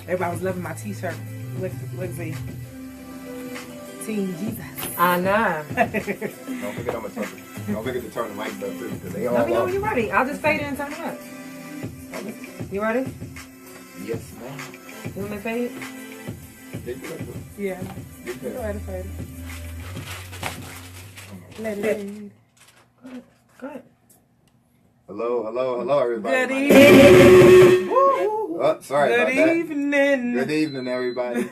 Everybody was loving my t-shirt. Look see. Team Jesus. I know. Don't forget I'm a turn. Don't forget to turn the mics up too, because they all Let me know off. when you're ready. I'll just fade in and turn it up. Okay. You ready? Yes, ma'am. You want me to fade? Yeah. You Go can. ahead and fade it. Let it fade. Go ahead. Hello, everybody. Good evening. Oh, sorry Good about that. evening. Good evening, everybody.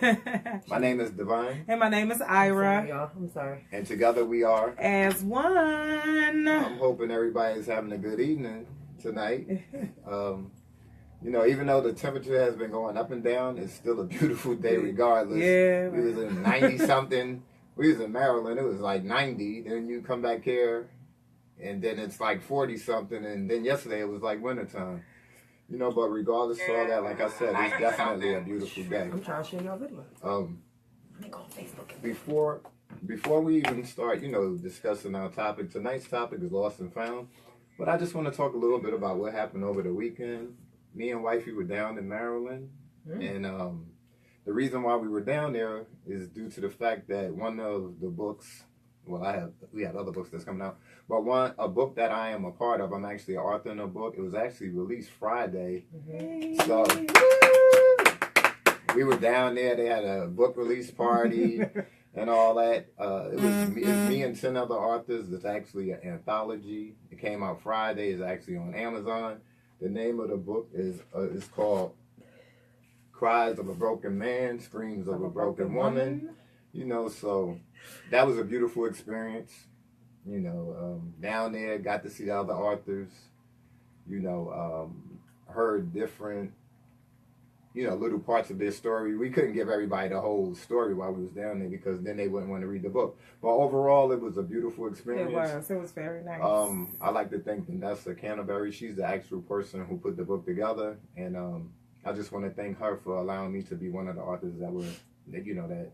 My name is Divine. And my name is Sorry, Ira. y'all. I'm sorry. And together we are. As one. I'm hoping everybody's having a good evening tonight. You know, even though the temperature has been going up and down, it's still a beautiful day regardless. Yeah. We was in 90 something. We was in Maryland. It was like 90. Then you come back here, and then it's like 40 something. And then yesterday it was like wintertime. You know, but regardless of all that, like I said, it's definitely a beautiful day. I'm trying to share y'all video. Let me go on Facebook. Before we even start, you know, discussing our topic, tonight's topic is lost and found. But I just want to talk a little bit about what happened over the weekend. Me and wifey were down in Maryland, and the reason why we were down there is due to the fact that one of the books, well, we have other books that's coming out, but a book that I am a part of, I'm actually an author in a book. It was actually released Friday, so we were down there. They had a book release party and all that. It's me and 10 other authors. It's actually an anthology. It came out Friday. It's actually on Amazon. The name of the book is called Cries of a Broken Man, Screams of a Broken Woman. You know, so that was a beautiful experience. You know, down there, got to see the other authors. You know, heard different, you know, little parts of their story. We couldn't give everybody the whole story while we was down there because then they wouldn't want to read the book. But overall, it was a beautiful experience. It was very nice. I like to thank Vanessa Canterbury. She's the actual person who put the book together, and I just want to thank her for allowing me to be one of the authors that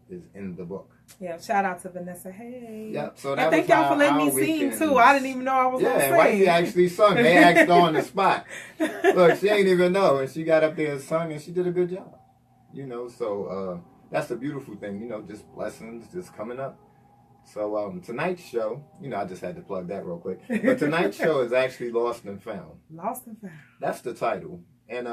is in the book. Yeah, shout out to Vanessa. Hey. Yep. So and thank y'all for letting me sing too. I didn't even know I was on stage. Yeah, Wifey actually sung. They asked her on the spot. Look, she ain't even know, and she got up there and sung, and she did a good job. You know, so that's the beautiful thing. You know, just blessings just coming up. So tonight's show, you know, I just had to plug that real quick. But tonight's show is actually Lost and Found. Lost and Found. That's the title. And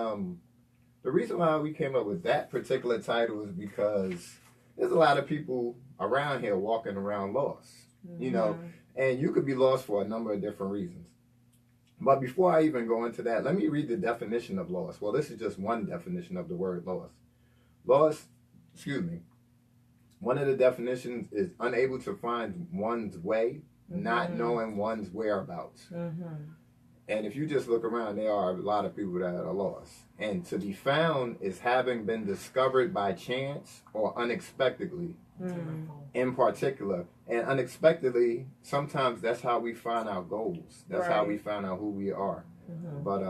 the reason why we came up with that particular title is because there's a lot of people around here walking around lost. You know, and you could be lost for a number of different reasons. But before I even go into that, let me read the definition of lost. Well, this is just one definition of the word lost. One of the definitions is unable to find one's way, not knowing one's whereabouts. And if you just look around, there are a lot of people that are lost. And to be found is having been discovered by chance or unexpectedly, in particular. And unexpectedly, sometimes that's how we find our goals. That's how we find out who we are. But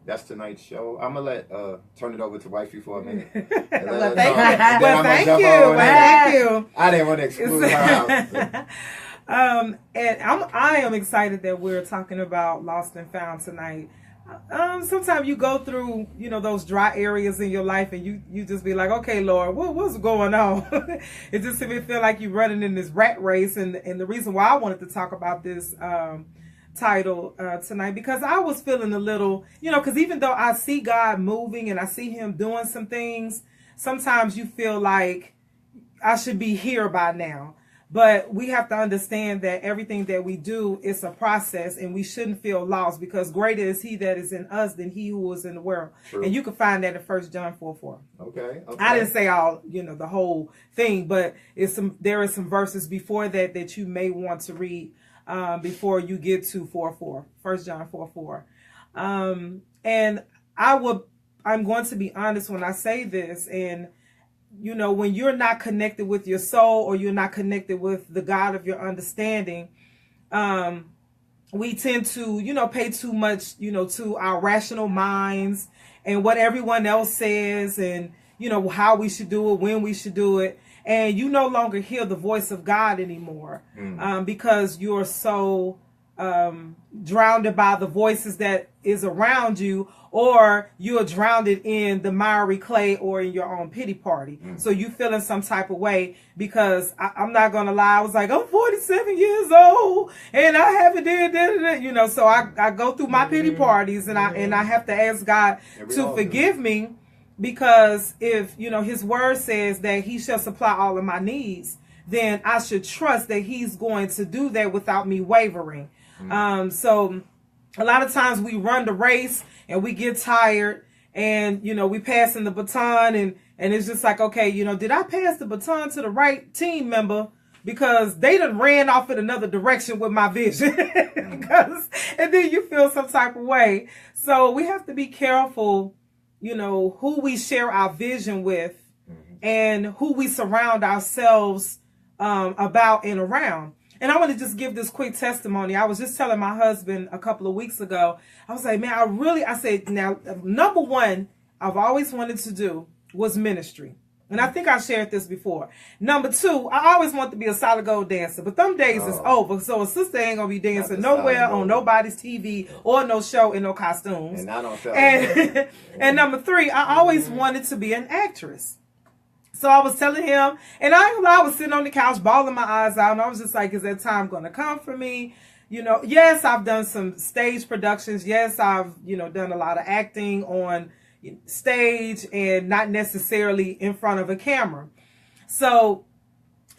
that's tonight's show. I'm going to turn it over to Wifey for a minute. Thank you. I didn't want to exclude her out. And I am excited that we're talking about Lost and Found tonight. Sometimes you go through, you know, those dry areas in your life and you just be like, okay, Lord, what's going on? It just feel like you're running in this rat race. And the reason why I wanted to talk about this title tonight, because I was feeling a little, you know, because even though I see God moving and I see him doing some things, sometimes you feel like I should be here by now. But we have to understand that everything that we do is a process, and we shouldn't feel lost, because greater is he that is in us than he who is in the world. True. And you can find that in 1 John 4:4. Okay. I didn't say all, you know, the whole thing, but there are some verses before that you may want to read before you get to 4:4. 1 John 4:4. And I'm going to be honest when I say this, and you know, when you're not connected with your soul, or you're not connected with the God of your understanding, we tend to, you know, pay too much, you know, to our rational minds and what everyone else says, and, you know, how we should do it, when we should do it. And you no longer hear the voice of God anymore, because you're so drowned by the voices that is around you, or you're drowned in the miry clay or in your own pity party. So you feeling some type of way because I'm not gonna lie, I was like, I'm 47 years old and I haven't did, you know. So I go through my pity parties, and I have to ask God to forgive me, because if, you know, His word says that He shall supply all of my needs, then I should trust that He's going to do that without me wavering. So a lot of times we run the race and we get tired, and, you know, we passing the baton, and it's just like, okay, you know, did I pass the baton to the right team member? Because they done ran off in another direction with my vision. And then you feel some type of way. So we have to be careful, you know, who we share our vision with, and who we surround ourselves about and around. And I want to just give this quick testimony. I was just telling my husband a couple of weeks ago, I was like, man, I said, now, number one, I've always wanted to do was ministry. And I think I shared this before. Number two, I always want to be a solid gold dancer, but them days is over. So a sister ain't going to be dancing nowhere on nobody's TV or no show in no costumes. And I don't feel and number three, I always wanted to be an actress. So I was telling him, and I was sitting on the couch bawling my eyes out, and I was just like, is that time going to come for me? You know, yes, I've done some stage productions. Yes, I've, you know, done a lot of acting on stage and not necessarily in front of a camera. So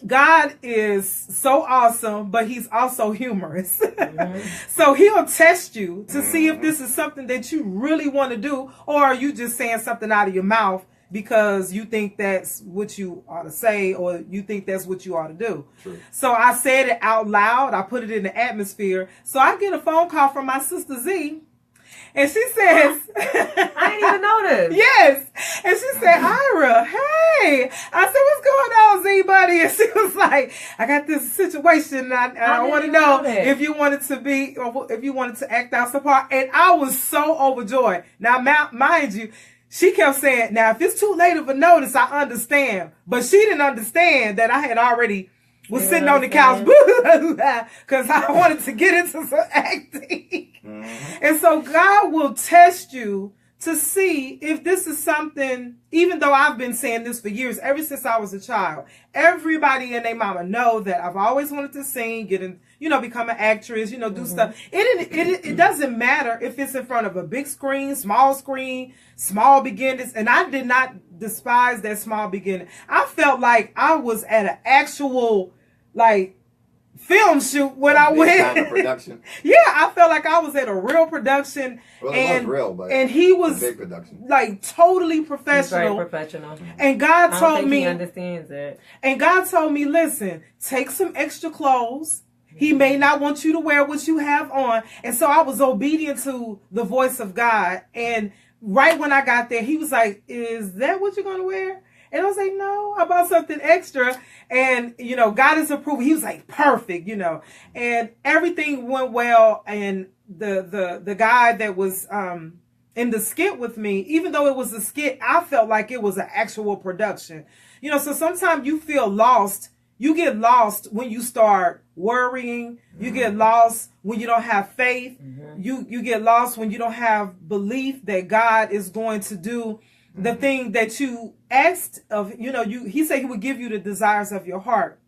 God is so awesome, but He's also humorous. So He'll test you to see if this is something that you really want to do, or are you just saying something out of your mouth because you think that's what you ought to say, or you think that's what you ought to do. True. So I said it out loud. I put it in the atmosphere. So I get a phone call from my sister Z, and she says, I didn't even notice. Yes. And she said, Ira, hey. I said, what's going on, Z, buddy? And she was like, I got this situation, and I want to know if you wanted to be, or if you wanted to act out some part. And I was so overjoyed. Now, mind you, she kept saying, now, if it's too late of a notice, I understand. But she didn't understand that I had already was sitting on the couch because I wanted to get into some acting. And so God will test you to see if this is something, even though I've been saying this for years, ever since I was a child. Everybody and their mama know that I've always wanted to sing, get in, you know, become an actress, you know, do stuff. It doesn't matter if it's in front of a big screen, small beginnings. And I did not despise that small beginning. I felt like I was at an actual, like, film shoot when I went. Kind of production. Yeah, I felt like I was at a real production. Well, it was real, but and he was big production. Like totally professional. He's very professional. And God told me he understands it. And God told me, listen, take some extra clothes. He may not want you to wear what you have on. And so I was obedient to the voice of God. And right when I got there, he was like, is that what you're going to wear? And I was like, no, I bought something extra. And, you know, God is approving. He was like, perfect, you know. And everything went well. And the guy that was in the skit with me, even though it was a skit, I felt like it was an actual production. You know, so sometimes you feel lost. You get lost when you start worrying. You get lost when you don't have faith. You get lost when you don't have belief that God is going to do the thing that you asked of. You know, He said He would give you the desires of your heart.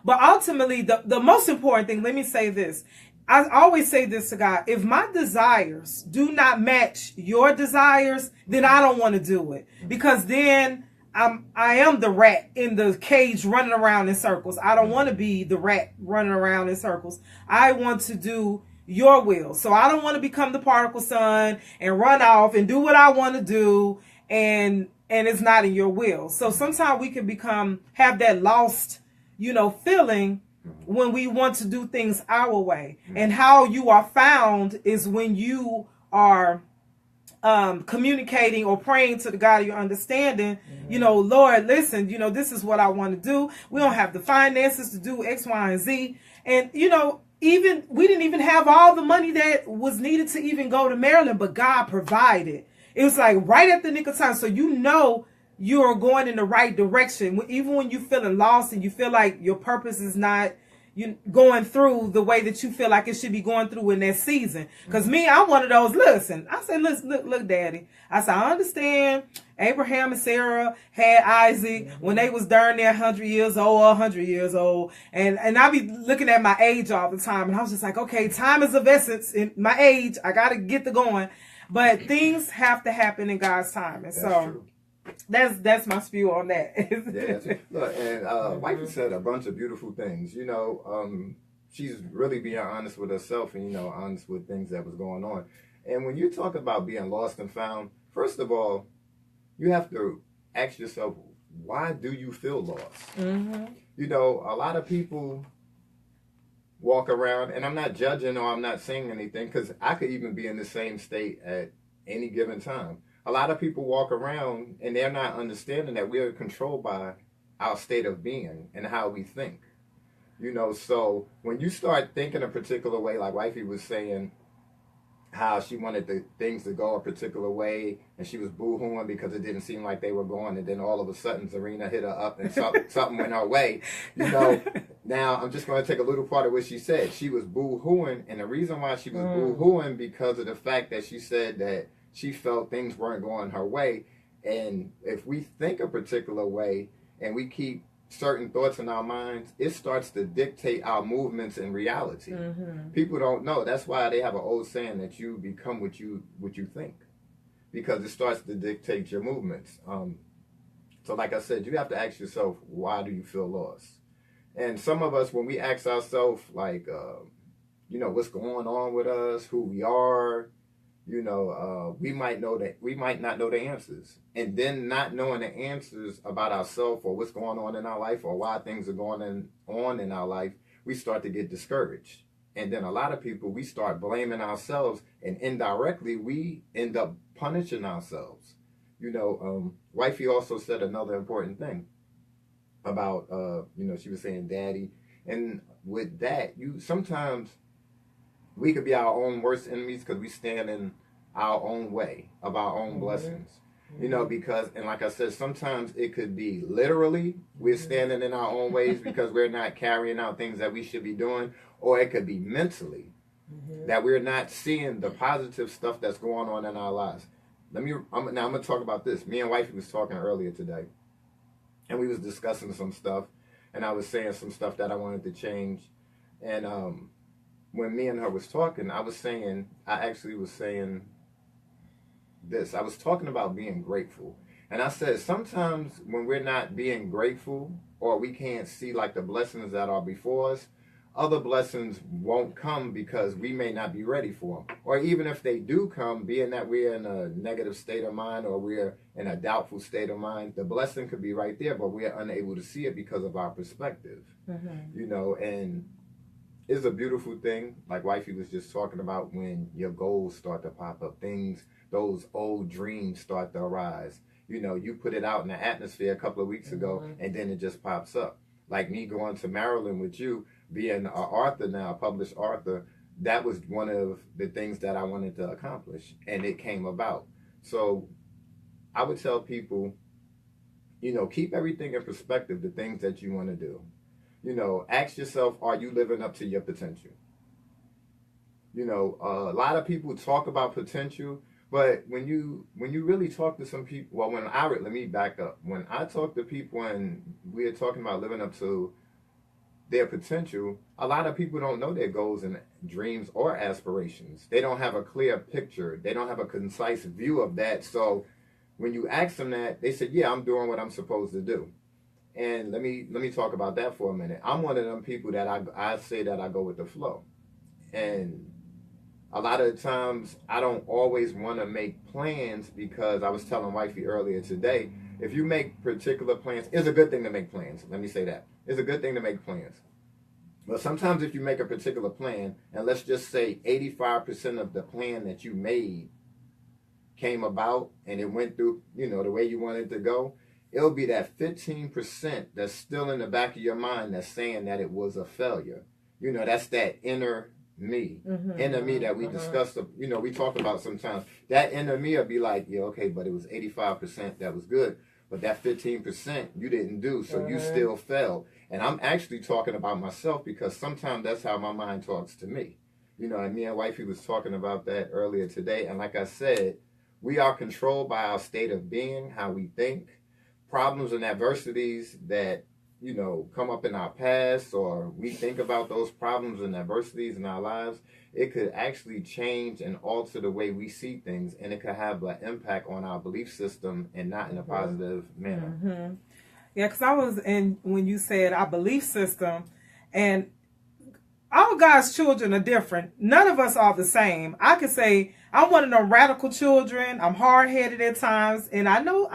But ultimately, the most important thing, let me say this. I always say this to God. If my desires do not match your desires, then I don't want to do it. Because then I am the rat in the cage running around in circles. I don't want to be the rat running around in circles. I want to do your will. So I don't want to become the prodigal son and run off and do what I want to do, and it's not in your will. So sometimes we can have that lost, you know, feeling when we want to do things our way. And how you are found is when you are communicating or praying to the God of your understanding, you know, Lord, listen, you know, this is what I want to do. We don't have the finances to do X, Y, and Z. And, you know, we didn't even have all the money that was needed to even go to Maryland, but God provided. It was like right at the nick of time. So, you know, you're going in the right direction. Even when you're feeling lost and you feel like your purpose is not, you going through the way that you feel like it should be going through in that season. Because me, I'm one of those. Listen, I said, look, Daddy. I said, I understand. Abraham and Sarah had Isaac when they was darn near 100 years old or 100 years old, and I be looking at my age all the time, and I was just like, okay, time is of essence. In my age, I gotta get to going, but things have to happen in God's time, and so. That's my spew on that. Look, and Wifey said a bunch of beautiful things. She's really being honest with herself and, honest with things that was going on. And when you talk about being lost and found, first of all, you have to ask yourself, why do you feel lost? Mm-hmm. A lot of people walk around, and I'm not judging or I'm not saying anything, because I could even be in the same state at any given time. A lot of people walk around and they're not understanding that we are controlled by our state of being and how we think. So when you start thinking a particular way, like Wifey was saying, how she wanted the things to go a particular way, and she was boo-hooing because it didn't seem like they were going, and then all of a sudden Zarina hit her up and something went her way. Now I'm just going to take a little part of what she said. She was boo-hooing, and the reason why she was boo-hooing because of the fact that she said that she felt things weren't going her way. And if we think a particular way and we keep certain thoughts in our minds, it starts to dictate our movements in reality. Mm-hmm. People don't know. That's why they have an old saying that you become what you think, because it starts to dictate your movements. So like I said, you have to ask yourself, why do you feel lost? And some of us, when we ask ourselves, like, what's going on with us, who we are, we might not know the answers. And then not knowing the answers about ourselves or what's going on in our life or why things are going on in our life, we start to get discouraged. And then a lot of people, we start blaming ourselves, and indirectly we end up punishing ourselves. Wifey also said another important thing about, she was saying daddy. And with that, sometimes we could be our own worst enemies because we stand in our own way of our own blessings. Because, and like I said, sometimes it could be literally we're standing in our own ways because we're not carrying out things that we should be doing, or it could be mentally that we're not seeing the positive stuff that's going on in our lives. I'm going to talk about this. Me and Wifey was talking earlier today, and we was discussing some stuff, and I was saying some stuff that I wanted to change. And when me and her was talking, I actually was saying this. I was talking about being grateful. And I said, sometimes when we're not being grateful, or we can't see like the blessings that are before us, other blessings won't come because we may not be ready for them. Or even if they do come, being that we're in a negative state of mind or we're in a doubtful state of mind, the blessing could be right there, but we're unable to see it because of our perspective. And it's a beautiful thing, like Wifey was just talking about, when your goals start to pop up, those old dreams start to arise. You put it out in the atmosphere a couple of weeks ago, and then it just pops up. Like me going to Maryland with you, being an author now, a published author, that was one of the things that I wanted to accomplish, and it came about. So I would tell people, keep everything in perspective, the things that you want to do. Ask yourself, are you living up to your potential? A lot of people talk about potential, but when you really talk to some people, let me back up. When I talk to people and we're talking about living up to their potential, a lot of people don't know their goals and dreams or aspirations. They don't have a clear picture. They don't have a concise view of that. So when you ask them that, they say, yeah, I'm doing what I'm supposed to do. And let me talk about that for a minute. I'm one of them people that I say that I go with the flow. And a lot of the times I don't always want to make plans, because I was telling Wifey earlier today, if you make particular plans, it's a good thing to make plans. Let me say that. It's a good thing to make plans. But sometimes if you make a particular plan, and let's just say 85% of the plan that you made came about and it went through, the way you wanted it to go, it'll be that 15% that's still in the back of your mind that's saying that it was a failure. That's that inner me. Inner me that we discussed, we talk about sometimes. That inner me will be like, yeah, okay, but it was 85% that was good. but that 15% you didn't do, so you still fell. And I'm actually talking about myself because sometimes that's how my mind talks to me. You know, and me and wifey was talking about that earlier today. And like I said, we are controlled by our state of being, how we think, problems and adversities that, you know, come up in our past, or we think about those problems and adversities in our lives. It could actually change and alter the way we see things, and it could have an impact on our belief system and not in a positive manner. Mm-hmm. Yeah, because I was in when you said our belief system, and all God's children are different. None of us are the same. I could say I'm one of them radical children. I'm hard-headed at times, and I know,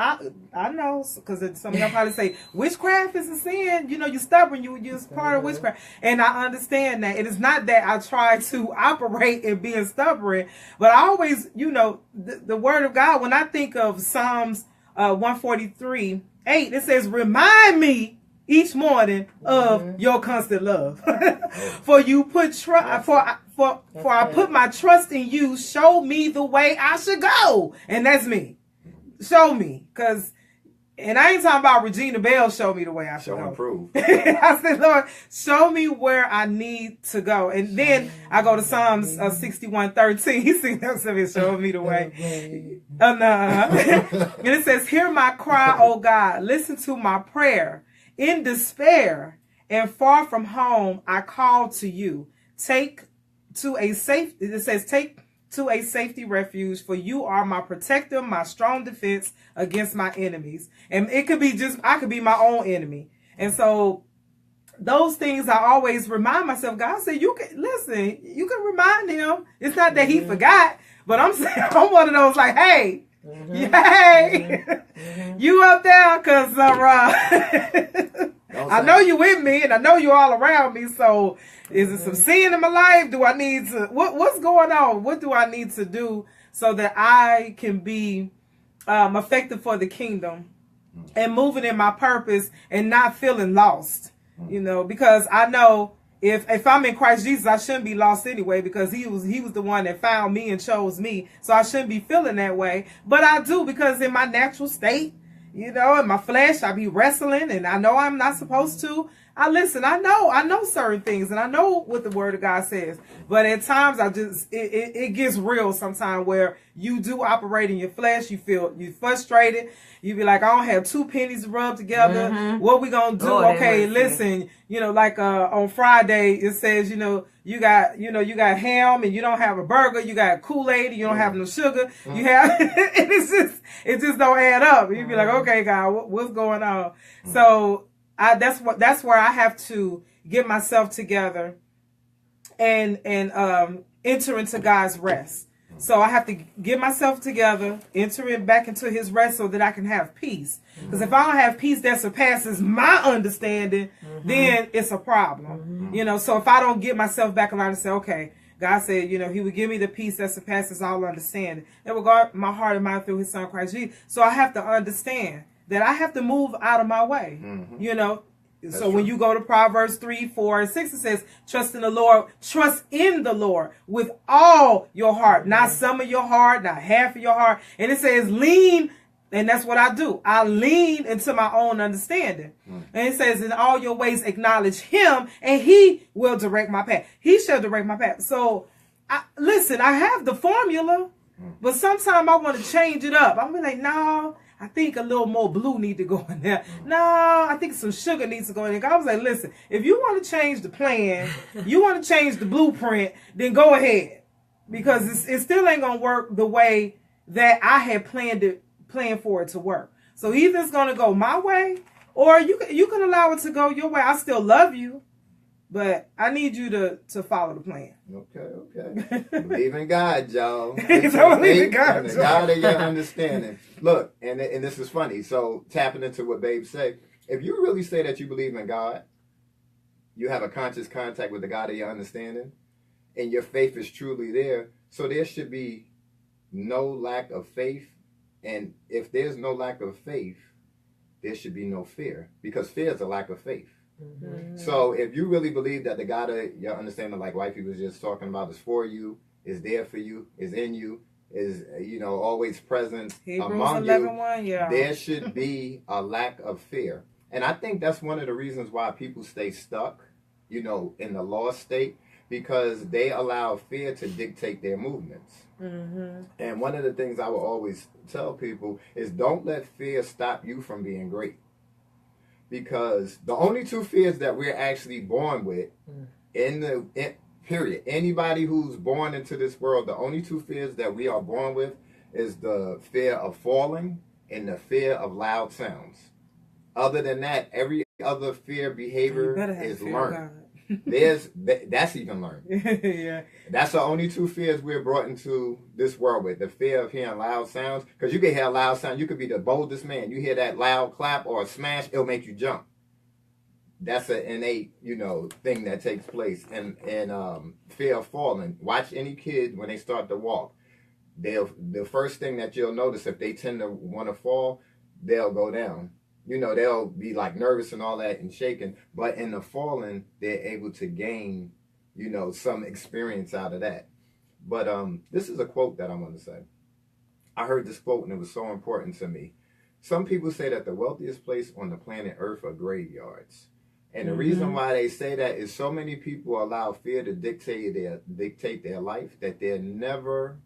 because some of y'all probably say witchcraft is a sin. You know, you're stubborn. You're part of witchcraft, and I understand that. It is not that I try to operate in being stubborn, but I always, you know, the Word of God. When I think of Psalms 143:8, it says, "Remind me each morning of your constant love, for you put for I put my trust in you. Show me the way I should go," and that's me. Show me, and I ain't talking about Regina Bell. Show me the way I should go. Improve. I said, Lord, show me where I need to go, and then I go to Psalms 61:13. He sings that to me, show me the way. And it says, "Hear my cry, O God. Listen to my prayer. In despair and far from home, I call to you. Take to a safety refuge, for you are my protector, my strong defense against my enemies." And it could be I could be my own enemy. And so those things I always remind myself. God said, you can remind him. It's not that he forgot, but I'm saying, I'm one of those like, hey, you up there? Because I know you with me, and I know you all around me. So is it some sin in my life? Do I need to, what's going on? What do I need to do so that I can be effective for the kingdom and moving in my purpose and not feeling lost? You know, because I know if I'm in Christ Jesus, I shouldn't be lost anyway, because he was the one that found me and chose me. So I shouldn't be feeling that way. But I do, because in my natural state, you know, in my flesh, I be wrestling, and I know I'm not supposed to. I know certain things, and I know what the Word of God says. But at times, it gets real sometimes, where you do operate in your flesh. You frustrated. You be like, I don't have 2 pennies to rub together. What we gonna do? Okay, listen. You know, like on Friday, it says, you got ham and you don't have a burger. You got Kool-Aid and you don't have no sugar. You have, and it just don't add up. You be like, okay, God, what's going on? So that's where I have to get myself together and enter into God's rest. So I have to get myself together, enter back into his rest, so that I can have peace. Because if I don't have peace that surpasses my understanding, then it's a problem. You know, so if I don't get myself back around and say, okay, God said, you know, he would give me the peace that surpasses all understanding. It will guard my heart and mind through his son Christ Jesus. So I have to understand that I have to move out of my way. You know, That's so true. When you go to Proverbs 3, 4, and 6, it says, trust in the Lord with all your heart, not some of your heart, not half of your heart. And it says lean, and that's what I do. I lean into my own understanding. And it says, in all your ways acknowledge him, and he will direct my path. He shall direct my path. So, listen, I have the formula, but sometimes I want to change it up. I'm like, no, I think a little more blue need to go in there. No, I think some sugar needs to go in there. I was like, listen, if you want to change the plan, you want to change the blueprint, then go ahead. Because it still ain't going to work the way that I had planned for it to work. So either it's going to go my way, or you can allow it to go your way. I still love you, but I need you to follow the plan. Okay. Believe in God, y'all. Don't believe in God, and the God of your understanding. Look, and this is funny. So tapping into what Babe said, if you really say that you believe in God, you have a conscious contact with the God of your understanding, and your faith is truly there. So there should be no lack of faith. And if there's no lack of faith, there should be no fear, because fear is a lack of faith. So if you really believe that the God of your understanding, like Wifey was just talking about, is for you, is there for you, is in you, is, always present Hebrews among 11:1, you, yeah. there should be a lack of fear. And I think that's one of the reasons why people stay stuck, in the lost state, because they allow fear to dictate their movements. Mm-hmm. And one of the things I will always tell people is don't let fear stop you from being great. Because the only two fears that we're actually born with period. Anybody who's born into this world, the only two fears that we are born with is the fear of falling and the fear of loud sounds. Other than that, every other fear behavior is learned. That's even learned. Yeah. That's the only two fears we're brought into this world with. The fear of hearing loud sounds. Because you can hear a loud sound. You could be the boldest man. You hear that loud clap or a smash, it'll make you jump. That's an innate, thing that takes place. And fear of falling. Watch any kid when they start to walk. The first thing that you'll notice, if they tend to want to fall, they'll go down. They'll be like nervous and all that and shaking. But in the falling, they're able to gain, some experience out of that. But this is a quote that I want to say. I heard this quote and it was so important to me. Some people say that the wealthiest place on the planet Earth are graveyards. And the reason why they say that is so many people allow fear to dictate their life that they're never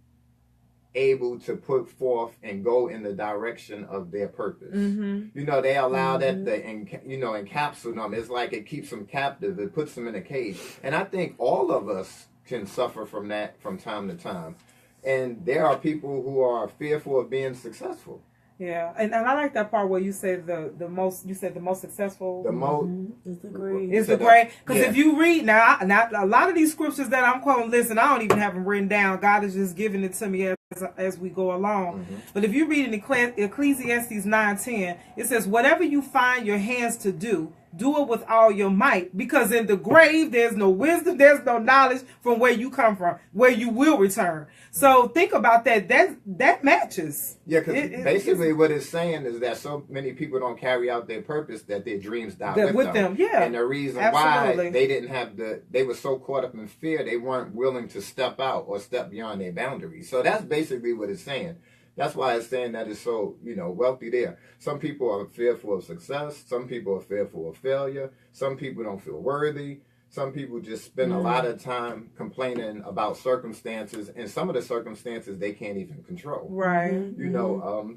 able to put forth and go in the direction of their purpose. Mm-hmm. They allow that to encapsulate them. It's like it keeps them captive. It puts them in a cage. And I think all of us can suffer from that from time to time. And there are people who are fearful of being successful. Yeah, and I like that part where you said the most successful. The most is the grave. Is the grave. Because if you read now a lot of these scriptures that I'm quoting, listen, I don't even have them written down. God is just giving it to me as we go along. Mm-hmm. But if you read in Ecclesiastes 9:10, it says, "Whatever you find your hands to do, do it with all your might, because in the grave there's no wisdom, there's no knowledge from where you come from, where you will return." So think about that. That matches. Yeah, because basically what it's saying is that so many people don't carry out their purpose that their dreams die with them. Yeah, and the reason why they didn't have they were so caught up in fear, they weren't willing to step out or step beyond their boundaries. So that's basically what it's saying. That's why it's saying that it's so, wealthy there. Some people are fearful of success. Some people are fearful of failure. Some people don't feel worthy. Some people just spend a lot of time complaining about circumstances, and some of the circumstances they can't even control. Right.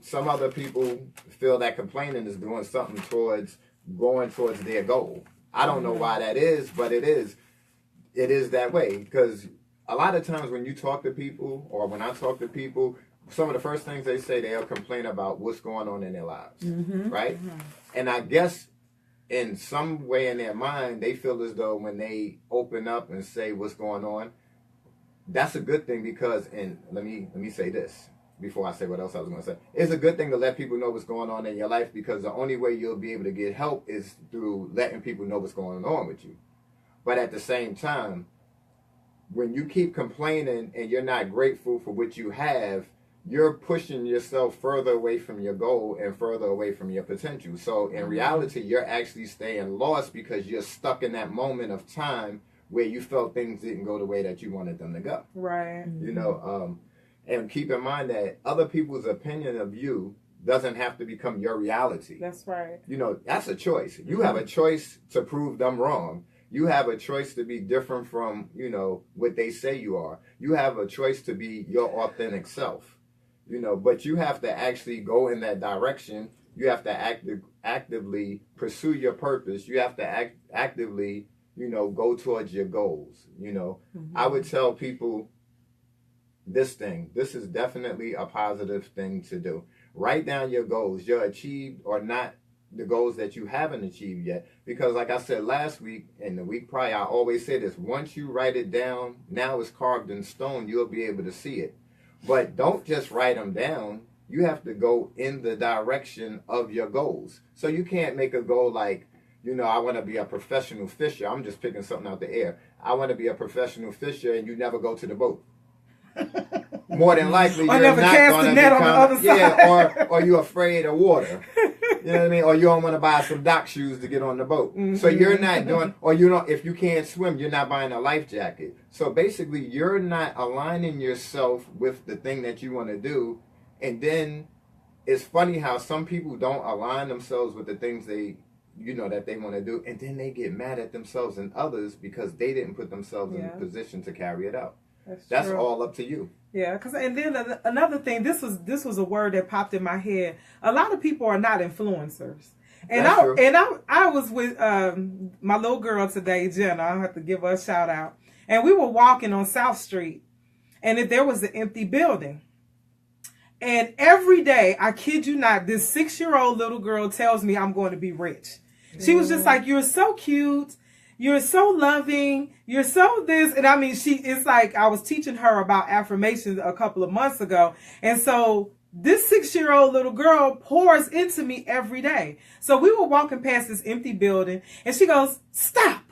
Some other people feel that complaining is doing something towards going towards their goal. I don't know why that is, but it is. It is that way, because a lot of times when you talk to people, or when I talk to people, some of the first things they say, they'll complain about what's going on in their lives, right? Mm-hmm. And I guess in some way in their mind, they feel as though when they open up and say what's going on, that's a good thing, because, and let me say this before I say what else I was going to say. It's a good thing to let people know what's going on in your life, because the only way you'll be able to get help is through letting people know what's going on with you. But at the same time, when you keep complaining and you're not grateful for what you have, you're pushing yourself further away from your goal and further away from your potential. So in reality, you're actually staying lost because you're stuck in that moment of time where you felt things didn't go the way that you wanted them to go. Right. And keep in mind that other people's opinion of you doesn't have to become your reality. That's right. That's a choice. You have a choice to prove them wrong. You have a choice to be different from, what they say you are. You have a choice to be your authentic self. But you have to actually go in that direction. You have to actively pursue your purpose. You have to actively, go towards your goals. I would tell people this is definitely a positive thing to do. Write down your goals, your achieved or not, the goals that you haven't achieved yet. Because like I said last week and the week prior, I always say this: once you write it down, now it's carved in stone, you'll be able to see it. But don't just write them down. You have to go in the direction of your goals. So you can't make a goal like, I want to be a professional fisher. I'm just picking something out the air. I want to be a professional fisher, and you never go to the boat. More than likely, you're not going to become, or you're afraid of water. You know what I mean? Or you don't want to buy some dock shoes to get on the boat. Mm-hmm. So you're not doing, or you don't, if you can't swim, you're not buying a life jacket. So basically, you're not aligning yourself with the thing that you want to do. And then it's funny how some people don't align themselves with the things that they want to do. And then they get mad at themselves and others because they didn't put themselves in a position to carry it out. That's all up to you. Yeah, and then another thing, this was a word that popped in my head. A lot of people are not influencers, and I was with my little girl today, Jenna. I have to give her a shout out, and we were walking on South Street, and there was an empty building, and every day, I kid you not, this 6-year-old little girl tells me I'm going to be rich. She was just like, "You're so cute. You're so loving. You're so this." And I mean, it's like I was teaching her about affirmations a couple of months ago. And so this 6-year-old little girl pours into me every day. So we were walking past this empty building and she goes, "Stop."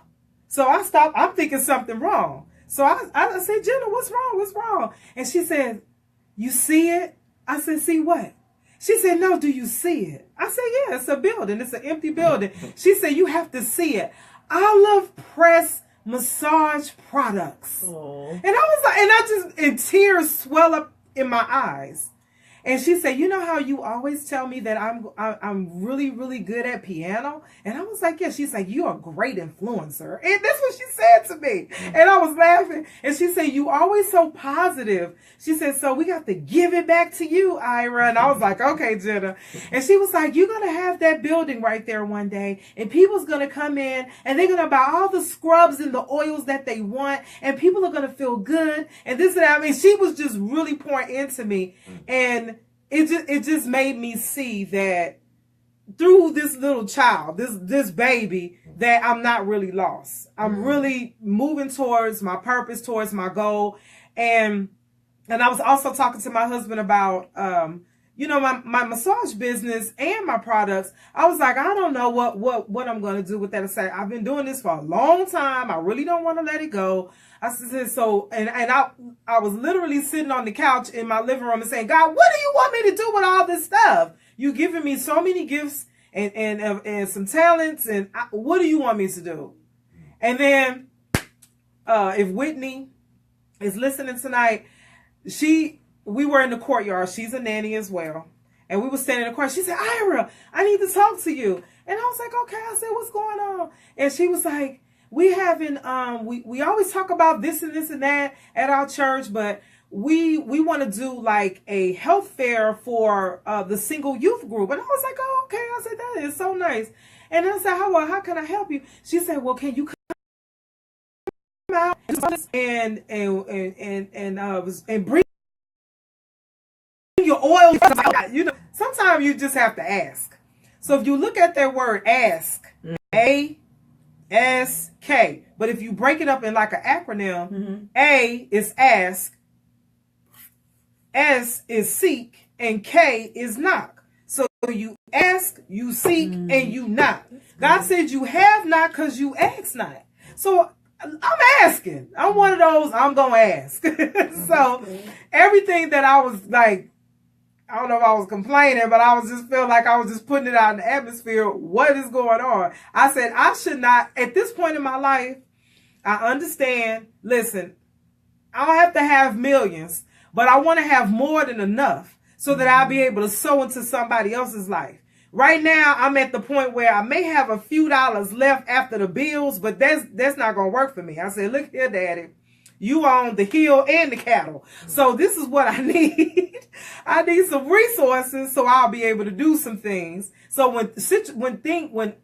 So I stopped. I'm thinking something wrong. So I said, "Jenna, what's wrong? What's wrong?" And she said, "You see it?" I said, "See what?" She said, "No, do you see it?" I said, "Yeah, it's a building. It's an empty building." She said, "You have to see it. Olive Press massage products." Aww. And I was like, and tears swell up in my eyes. And she said, "You know how you always tell me that I'm really, really good at piano?" And I was like, "Yeah." She's like, "You're a great influencer." And that's what she said to me. And I was laughing. And she said, "You always so positive." She said, "So we got to give it back to you, Ira." And I was like, "Okay, Jenna." And she was like, "You're going to have that building right there one day. And people's going to come in and they're going to buy all the scrubs and the oils that they want. And people are going to feel good. And this and that." I mean, she was just really pouring into me. And it just made me see that through this little child, this baby, that I'm not really lost. I'm really moving towards my purpose, towards my goal. And I was also talking to my husband about my massage business and my products. I was like, I don't know what I'm going to do with that. I said, I've been doing this for a long time. I really don't want to let it go. I said, so, and I was literally sitting on the couch in my living room and saying, "God, what do you want me to do with all this stuff? You've given me so many gifts and some talents, and what do you want me to do?" And then, if Whitney is listening tonight, we were in the courtyard. She's a nanny as well. And we were standing in the courtyard. She said, "Ira, I need to talk to you." And I was like, "Okay." I said, "What's going on?" And she was like, "We haven't, we always talk about this and this and that at our church, but we want to do like a health fair for the single youth group." And I was like, "Oh, okay." I said, "That is so nice." And I said, how can I help you?" She said, "Well, can you come out and bring your oil?" Sometimes you just have to ask. So if you look at that word ask, A-S-K, but if you break it up in like an acronym, A is ask, S is seek, and K is knock. So you ask, you seek, and you knock. God said you have not because you ask not. So I'm asking. I'm one of those, I'm going to ask. So everything that I was like, I don't know if I was complaining, but I was just felt like I was just putting it out in the atmosphere. What is going on? I said, I should not, at this point in my life, I understand. Listen, I don't have to have millions, but I want to have more than enough so that I'll be able to sow into somebody else's life. Right now, I'm at the point where I may have a few dollars left after the bills, but that's not going to work for me. I said, "Look here, Daddy. You own the hill and the cattle. So this is what I need. I need some resources so I'll be able to do some things." So when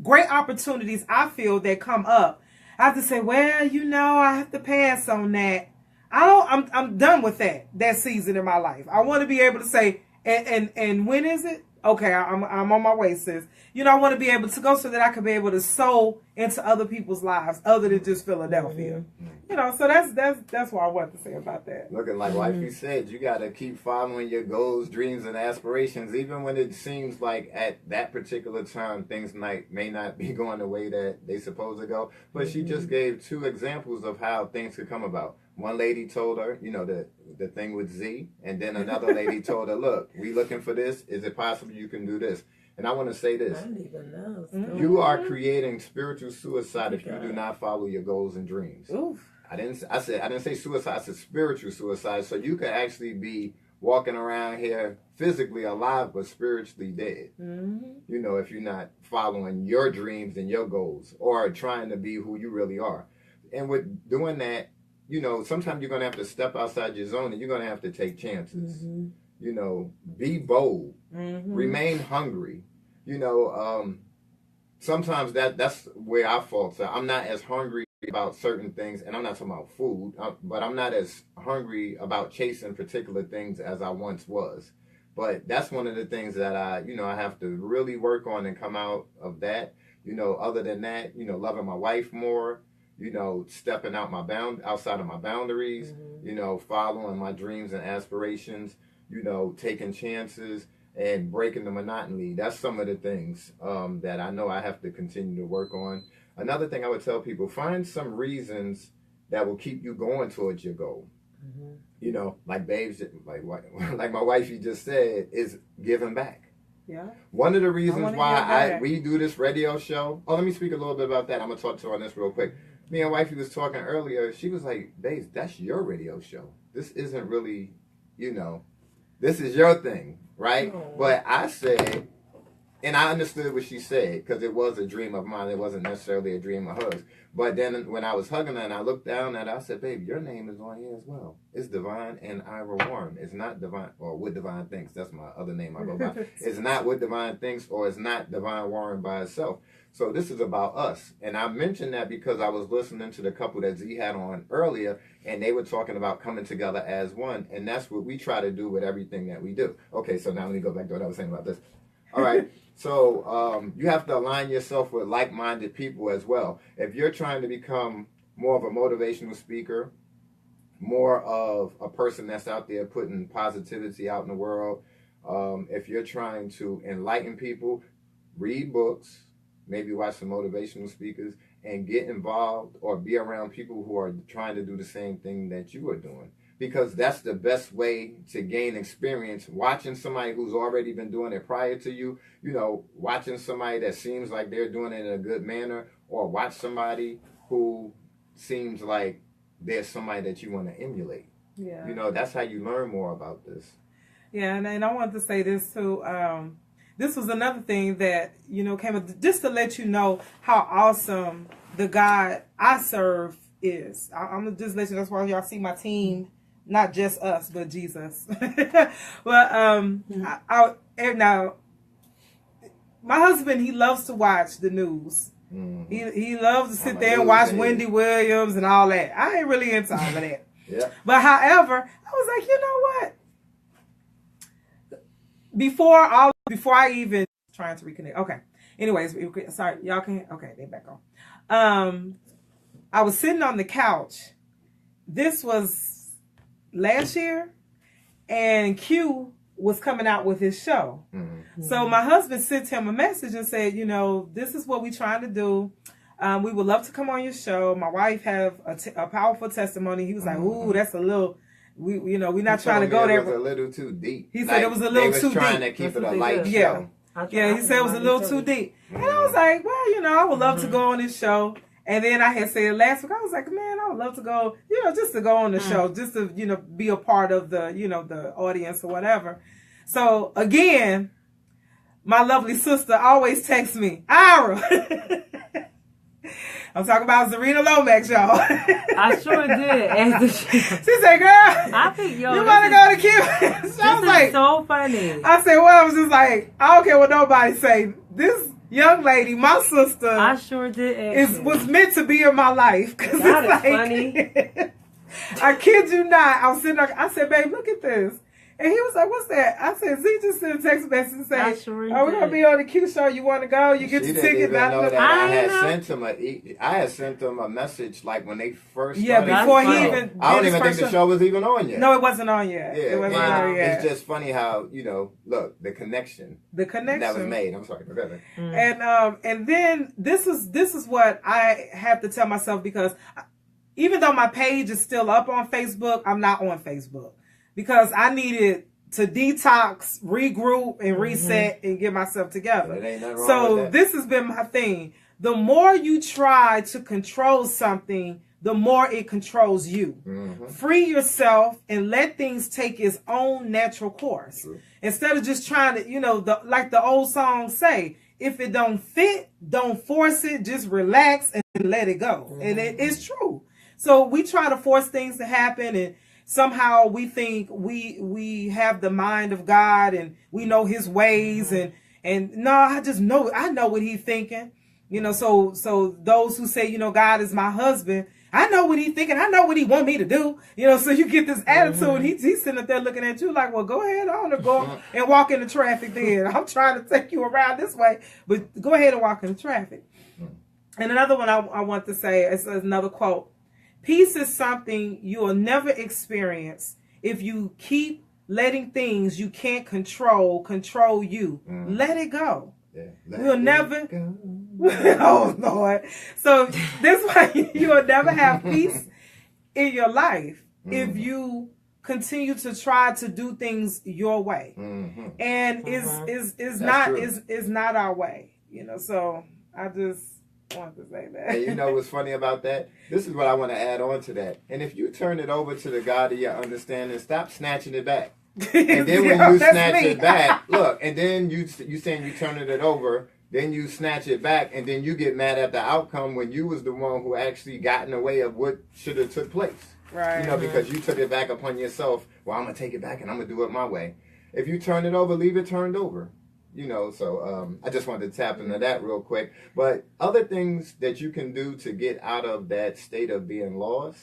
great opportunities I feel that come up, I have to say, "Well, I have to pass on that." I'm done with that season in my life. I want to be able to say, and when is it? Okay, I'm on my way, sis. I want to be able to go so that I can be able to sow into other people's lives other than just Philadelphia. So that's what I want to say about that. Looking like you said, you got to keep following your goals, dreams, and aspirations, even when it seems like at that particular time things may not be going the way that they supposed to go. But she just gave 2 examples of how things could come about. One lady told her, the thing with Z, and then another lady told her, "Look, we looking for this. Is it possible you can do this?" And I want to say I this. didn't even know. You are creating spiritual suicide if you do not follow your goals and dreams. Oof. I didn't say suicide, I said spiritual suicide. So you could actually be walking around here physically alive but spiritually dead. You know, if you're not following your dreams and your goals or trying to be who you really are. And with doing that, you know, sometimes you're going to have to step outside your zone and you're going to have to take chances. You know, be bold, remain hungry. You know, sometimes that's where I fall. So I'm not as hungry about certain things, and I'm not talking about food, but I'm not as hungry about chasing particular things as I once was. But that's one of the things that I have to really work on and come out of that. You know, other than that, you know, loving my wife more, you know, stepping out outside of my boundaries, you know, following my dreams and aspirations, you know, taking chances and breaking the monotony. That's some of the things that I know I have to continue to work on. Another thing I would tell people, find some reasons that will keep you going towards your goal. You know, like babes, like my wife, you just said, is giving back. Yeah. One of the reasons why we do this radio show. Oh, let me speak a little bit about that. I'm gonna talk to her on this real quick. Me and wifey was talking earlier. She was like, "Babes, that's your radio show. This isn't really, you know, this is your thing, right?" Oh. But I said, and I understood what she said because it was a dream of mine. It wasn't necessarily a dream of hers. But then when I was hugging her and I looked down at her, I said, "Babe, your name is on here as well. It's Divine and Ira Warren. It's not Divine or What Divine Thinks. That's my other name I go by. It's not What Divine Thinks or it's not Divine Warren by itself. So this is about us." And I mentioned that because I was listening to the couple that Z had on earlier, and they were talking about coming together as one. And that's what we try to do with everything that we do. Okay, so now let me go back to what I was saying about this. All right. So you have to align yourself with like-minded people as well. If you're trying to become more of a motivational speaker, more of a person that's out there putting positivity out in the world, if you're trying to enlighten people, read books, maybe watch some motivational speakers, and get involved or be around people who are trying to do the same thing that you are doing. Because that's the best way to gain experience. Watching somebody who's already been doing it prior to you, you know, watching somebody that seems like they're doing it in a good manner, or watch somebody who seems like there's somebody that you want to emulate. Yeah. You know, that's how you learn more about this. Yeah, and I wanted to say this too. This was another thing that, you know, came up just to let you know how awesome the God I serve is. I'm going to just let you know, that's why y'all see my team. Not just us, but Jesus. Well, now, my husband, he loves to watch the news. He loves to sit there and watch Wendy Williams and all that. I ain't really into all of that. Yeah. But however, I was like, you know what? Before I even trying to reconnect. Okay. Anyways, sorry, y'all can. Okay, they back on. I was sitting on the couch. This was last year, and Q was coming out with his show. So my husband sent him a message and said, you know, this is what we're trying to do. We would love to come on your show. My wife have a powerful testimony. He was like, ooh, that's a little, we're not trying to go there. It was a little too deep. He said it was a little too deep. They was trying to keep it a light show. Yeah, he said it was a little too deep. And I was like, well, you know, I would love to go on this show. And then I had said last week, I was like, man, I would love to go, you know, just to go on the show, just to, you know, be a part of the, you know, the audience or whatever. So again, my lovely sister always texts me, Ira. I'm talking about Zarina Lomax, y'all. I sure did. She said, girl, I think, you want to go to Cuba? So I was like, so funny. I said, well, I was just like, I don't care what nobody say. This young lady, my sister, I sure did. Was meant to be in my life. That is funny. I kid you not. I was sitting there, I said, babe, look at this. And he was like, what's that? I said, Z just sent a text message and say, are we going to be on the Q show? You want to go? You get your ticket. I had sent him a message like when they first started. Yeah, before he even. I don't even think the show was even on yet. No, it wasn't on yet. Yeah, it wasn't on yet. It's just funny how, you know, look, the connection. That was made. I'm sorry. Go ahead. And then this is what I have to tell myself, because even though my page is still up on Facebook, I'm not on Facebook. Because I needed to detox, regroup, and reset and get myself together. It ain't nothing wrong So with that. this has been my thing. The more you try to control something, the more it controls you. Free yourself and let things take its own natural course. True. Instead of just trying to, like the old song say, if it don't fit, don't force it, just relax and let it go. And it's true. So we try to force things to happen, and somehow we think we have the mind of God and we know his ways, and no, I know what he's thinking. So those who say, God is my husband, I know what he's thinking. I know what he want me to do. So you get this attitude. He's sitting up there looking at you like, well, go ahead on and go and walk in the traffic then. I'm trying to take you around this way, but go ahead and walk in the traffic. And another one I want to say is another quote. Peace is something you will never experience if you keep letting things you can't control you. Let it go. Yeah, We'll never. Oh Lord! So this way you will never have peace in your life if you continue to try to do things your way, and is not our way. So I just want to say that. And you know what's funny about that? This is what I want to add on to that. And if you turn it over to the God of your understanding, stop snatching it back. And then when you snatch it back, look, and then you saying you turning it over, then you snatch it back, and then you get mad at the outcome when you was the one who actually got in the way of what should have took place. Right. Because you took it back upon yourself. Well, I'm going to take it back and I'm going to do it my way. If you turn it over, leave it turned over. So I just wanted to tap into that real quick. But other things that you can do to get out of that state of being lost.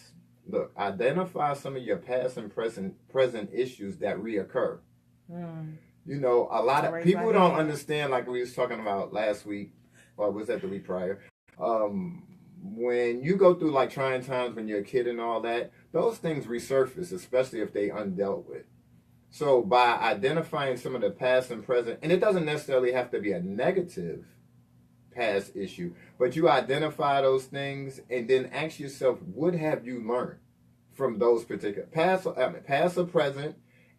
Look, identify some of your past and present issues that reoccur. A lot of people don't understand, like we was talking about last week, or was that the week prior? When you go through like trying times when you're a kid and all that, those things resurface, especially if they undealt with. So by identifying some of the past and present, and it doesn't necessarily have to be a negative past issue, but you identify those things and then ask yourself, what have you learned from those particular past or present,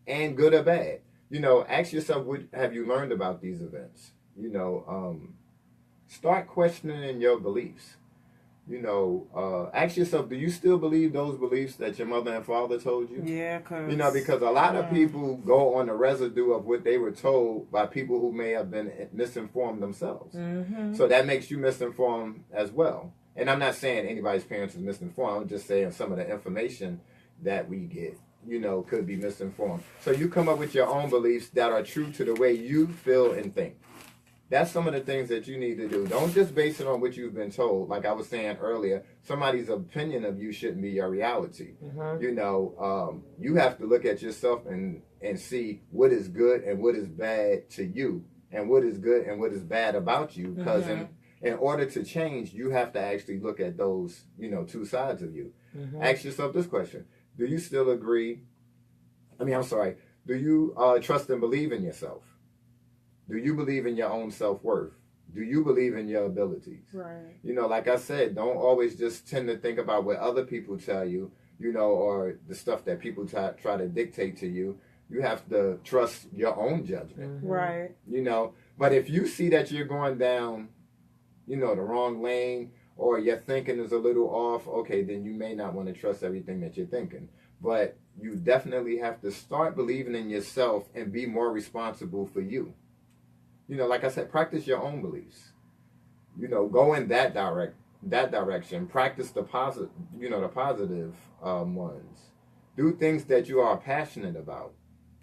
and good or bad? Ask yourself, what have you learned about these events? Start questioning your beliefs. Ask yourself, do you still believe those beliefs that your mother and father told you? Yeah, because a lot of people go on the residue of what they were told by people who may have been misinformed themselves. So that makes you misinformed as well. And I'm not saying anybody's parents is misinformed. I'm just saying some of the information that we get, could be misinformed. So you come up with your own beliefs that are true to the way you feel and think. That's some of the things that you need to do. Don't just base it on what you've been told. Like I was saying earlier, somebody's opinion of you shouldn't be your reality. You have to look at yourself and see what is good and what is bad to you, and what is good and what is bad about you. Because in order to change, you have to actually look at those, two sides of you. Ask yourself this question. Do you still agree? Do you trust and believe in yourself? Do you believe in your own self-worth? Do you believe in your abilities? Right. Like I said, don't always just tend to think about what other people tell you, or the stuff that people try to dictate to you. You have to trust your own judgment. Right. But if you see that you're going down, the wrong lane, or your thinking is a little off, okay, then you may not want to trust everything that you're thinking. But you definitely have to start believing in yourself and be more responsible for you. Like I said, practice your own beliefs. Go in that direction. Practice the positive, the positive ones. Do things that you are passionate about.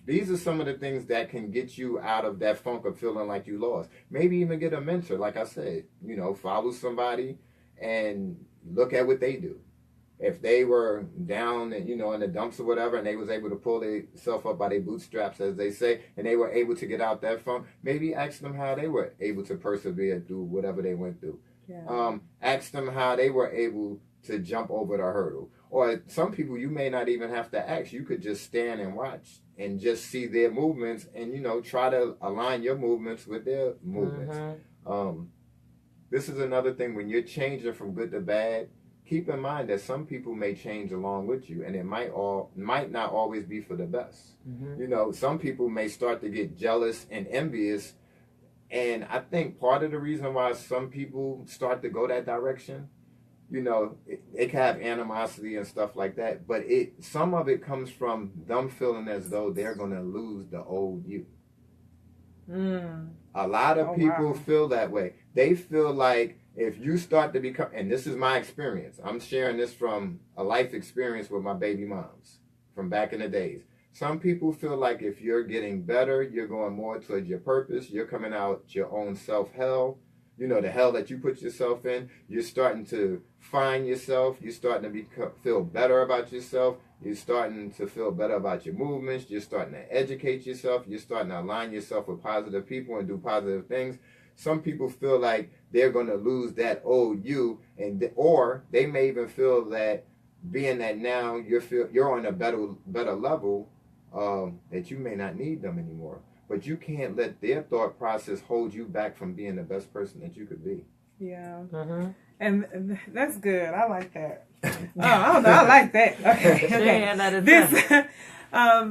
These are some of the things that can get you out of that funk of feeling like you lost. Maybe even get a mentor, like I said. Follow somebody and look at what they do. If they were down, in the dumps or whatever, and they was able to pull themselves up by their bootstraps, as they say, and they were able to get out that funk, maybe ask them how they were able to persevere through whatever they went through. Yeah. Ask them how they were able to jump over the hurdle. Or some people you may not even have to ask. You could just stand and watch and just see their movements and, try to align your movements with their movements. This is another thing. When you're changing from good to bad, keep in mind that some people may change along with you, and it might not always be for the best. You know, some people may start to get jealous and envious, and I think part of the reason why some people start to go that direction, you know, it can have animosity and stuff like that, but some of it comes from them feeling as though they're going to lose the old you. A lot of people feel that way. They feel like if you start to become, and this is my experience, I'm sharing this from a life experience with my baby moms from back in the days. Some people feel like if you're getting better, you're going more towards your purpose, you're coming out your own self-hell, you know, the hell that you put yourself in, you're starting to find yourself, you're starting to feel better about yourself, you're starting to feel better about your movements, you're starting to educate yourself, you're starting to align yourself with positive people and do positive things. Some people feel like they're going to lose that old you, or they may even feel that being that now you're on a better level, that you may not need them anymore. But you can't let their thought process hold you back from being the best person that you could be. Yeah. And that's good. I like that. I don't know. I like that. Okay. Yeah,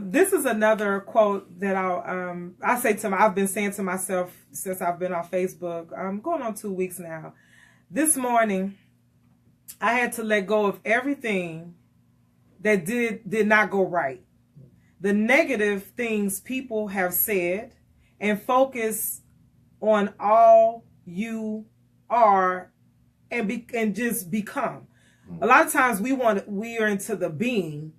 this is another quote that I've been saying to myself since I've been on Facebook. I'm going on 2 weeks now. This morning, I had to let go of everything that did not go right. The negative things people have said, and focus on all you are and just become. A lot of times we are into the being.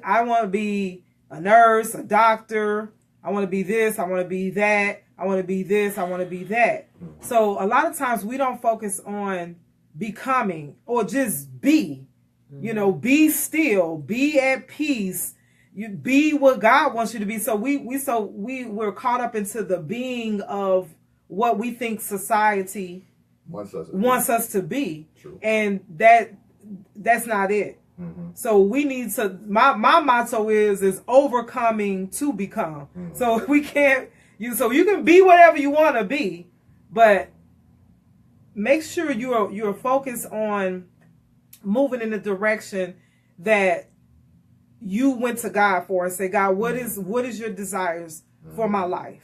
I want to be a nurse, a doctor. I want to be this. I want to be that. I want to be this. I want to be that. So a lot of times we don't focus on becoming, or just be. You know, be still, be at peace. You be what God wants you to be. So we're caught up into the being of what we think society wants us to be. True. And that's not it. So we need to, my motto is overcoming to become. So we can't, so you can be whatever you want to be, but make sure you're focused on moving in the direction that you went to God for, and say, God, what is your desires for my life?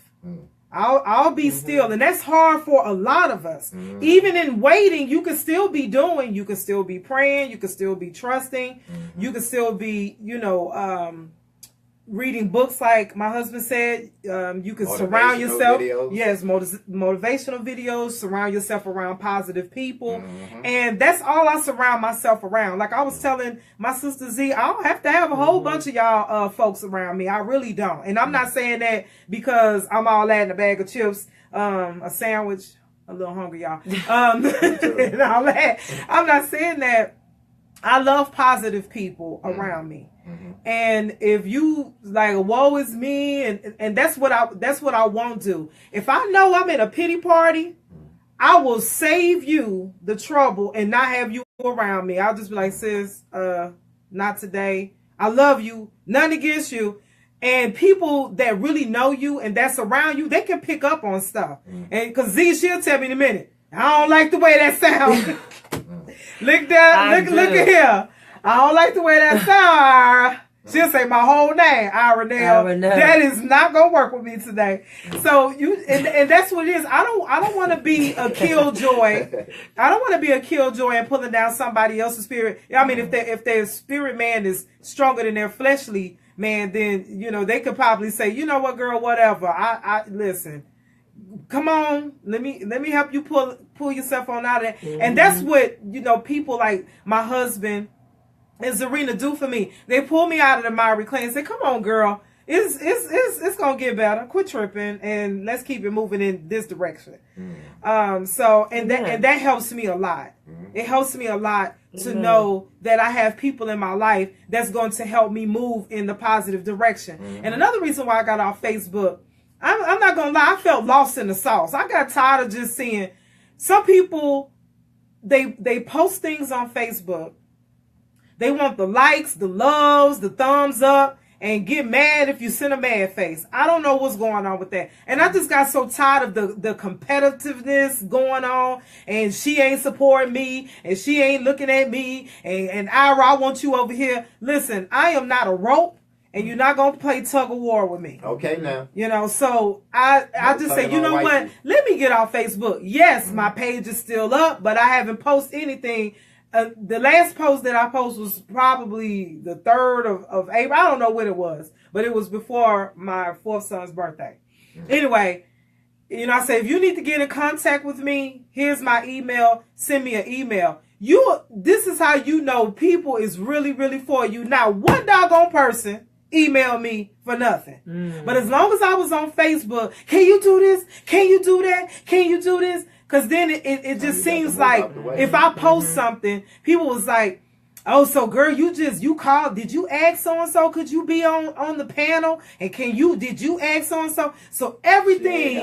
I'll be still. And that's hard for a lot of us. Even in waiting, you can still be doing, you can still be praying, you can still be trusting, you can still be, reading books like my husband said. You can surround yourself. Videos. Yes, motivational videos. Surround yourself around positive people. And that's all I surround myself around. Like I was telling my sister Z, I don't have to have a whole bunch of y'all folks around me. I really don't. And I'm not saying that because I'm all that in a bag of chips, a sandwich, a little hungry, y'all. And all that. I'm not saying that. I love positive people around me. And if you like, woe is me, and that's what I won't do. If I know I'm in a pity party, I will save you the trouble and not have you around me. I'll just be like, sis, not today. I love you, none against you. And people that really know you and that's around you, they can pick up on stuff. And because Z, she'll tell me in a minute, I don't like the way that sounds. Look at here. I don't like the way that sounds. She'll say my whole name, Ira. That is not gonna work with me today. So and that's what it is. I don't want to be a killjoy. I don't want to be a killjoy and pulling down somebody else's spirit. I mean, if their spirit man is stronger than their fleshly man, then they could probably say, you know what, girl, whatever. I listen. Come on, let me help you pull yourself on out of that. And that's what people like my husband and Zarina do for me. They pull me out of the miry clay and say, "Come on, girl, it's gonna get better. Quit tripping and let's keep it moving in this direction." So that helps me a lot. It helps me a lot to know that I have people in my life that's going to help me move in the positive direction. And another reason why I got off Facebook, I'm not gonna lie, I felt lost in the sauce. I got tired of just seeing some people. They post things on Facebook. They want the likes, the loves, the thumbs up, and get mad if you send a mad face. I don't know what's going on with that. And I just got so tired of the competitiveness going on, and she ain't supporting me, and she ain't looking at me, and Ira, I want you over here. Listen, I am not a rope, and you're not going to play tug of war with me. Okay, now. You know, so I just say, you know what? Let me get off Facebook. Yes, my page is still up, but I haven't posted anything. The last post that I posted was probably the 3rd of April. I don't know when it was, but it was before my 4th son's birthday. Anyway, you know, I say, if you need to get in contact with me, here's my email. Send me an email. This is how you know people is really, really for you. Not one doggone person email me for nothing. But as long as I was on Facebook, can you do this? Can you do that? Can you do this? Because then it just seems like if I post something, people was like, oh, so girl, you called, did you ask so-and-so, could you be on the panel? And did you ask so-and-so? So everything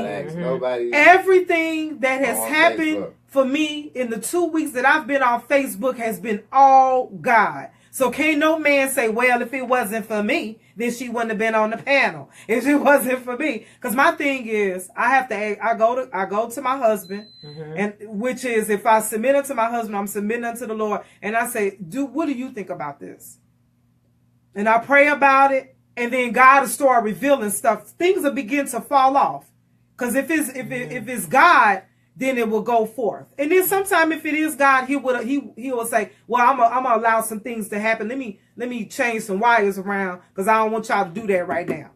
that has happened for me in the 2 weeks that I've been on Facebook has been all God. So can't no man say, well, if it wasn't for me, then she wouldn't have been on the panel. If it wasn't for me. Because my thing is, I go to my husband, and which is, if I submit unto my husband, I'm submitting unto the Lord. And I say, what do you think about this? And I pray about it. And then God will start revealing stuff. Things will begin to fall off. Because if it's God, then it will go forth. And then sometime if it is God, he will say, well, I'm gonna allow some things to happen. Let me change some wires around, because I don't want y'all to do that right now.